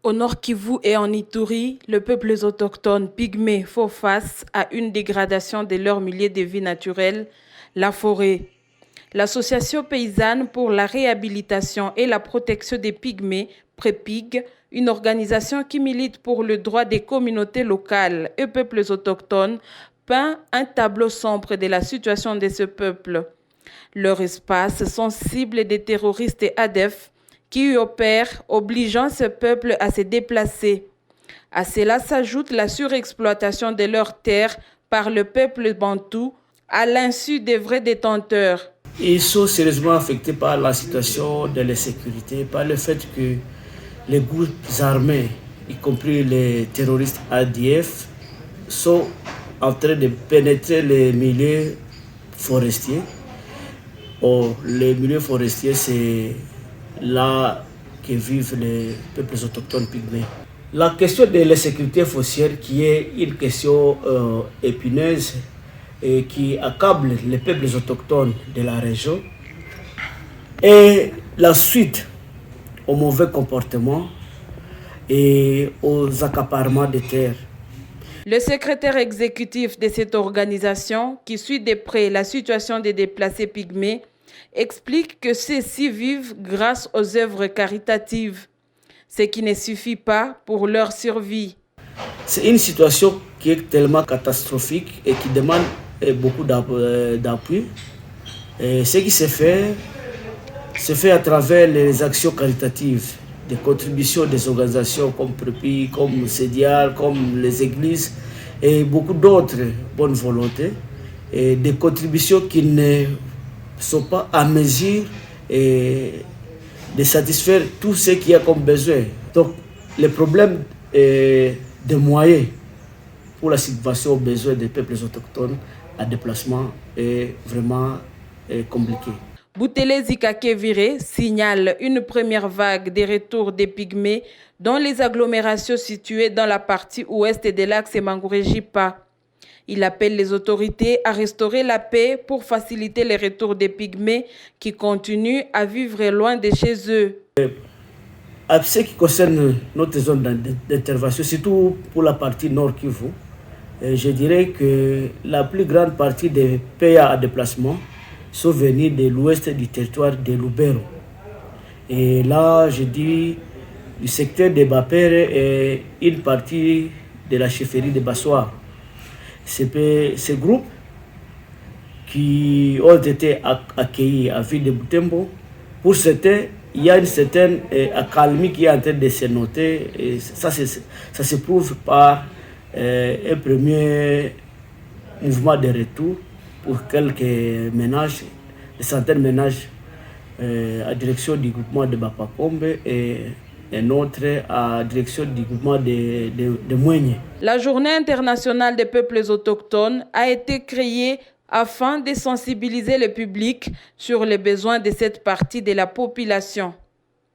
Au Nord Kivu et en Ituri, les peuples autochtones pygmées font face à une dégradation de leur milieu de vie naturel, la forêt. L'Association paysanne pour la réhabilitation et la protection des pygmées, PREPIG, une organisation qui milite pour le droit des communautés locales et peuples autochtones, peint un tableau sombre de la situation de ce peuple. Leur espace sont cibles des terroristes et ADF qui y opèrent, obligeant ce peuple à se déplacer. À cela s'ajoute la surexploitation de leurs terres par le peuple bantou, à l'insu des vrais détenteurs. Ils sont sérieusement affectés par la situation de l'insécurité, par le fait que les groupes armés, y compris les terroristes ADF, sont en train de pénétrer les milieux forestiers. Or, les milieux forestiers, c'est là que vivent les peuples autochtones pygmées. La question de l'insécurité foncière, qui est une question épineuse et qui accable les peuples autochtones de la région, et la suite au mauvais comportement et aux accaparements de terres. Le secrétaire exécutif de cette organisation, qui suit de près la situation des déplacés pygmées, explique que ceux-ci vivent grâce aux œuvres caritatives, ce qui ne suffit pas pour leur survie. C'est une situation qui est tellement catastrophique et qui demande beaucoup d'appui. Ce qui se fait à travers les actions caritatives, des contributions des organisations comme PREPI, comme CEDIAL, comme les églises et beaucoup d'autres bonnes volontés, et des contributions qui ne sont pas à mesure de satisfaire tout ce qu'il y a comme besoin. Donc, le problème de moyens pour la subvention aux besoins des peuples autochtones à déplacement est vraiment compliqué. Boutele Zikakevire signale une première vague de retours des pygmées dans les agglomérations situées dans la partie ouest de l'axe Mangourejipa. Il appelle les autorités à restaurer la paix pour faciliter le retour des pygmées qui continuent à vivre loin de chez eux. À ce qui concerne notre zone d'intervention, surtout pour la partie nord Kivu, je dirais que la plus grande partie des PA à déplacement sont venus de l'ouest du territoire de Lubero. Et là, je dis du secteur de Bapere et une partie de la chefferie de Bassoir. Ces groupes qui ont été accueillis à Ville de Butembo, pour certains, il y a une certaine accalmie qui est en train de se noter. Et ça se prouve par un premier mouvement de retour pour quelques ménages, des centaines de ménages à direction du groupement de Bapakombe et un autre à direction du groupement de Mouigné. La Journée internationale des peuples autochtones a été créée afin de sensibiliser le public sur les besoins de cette partie de la population.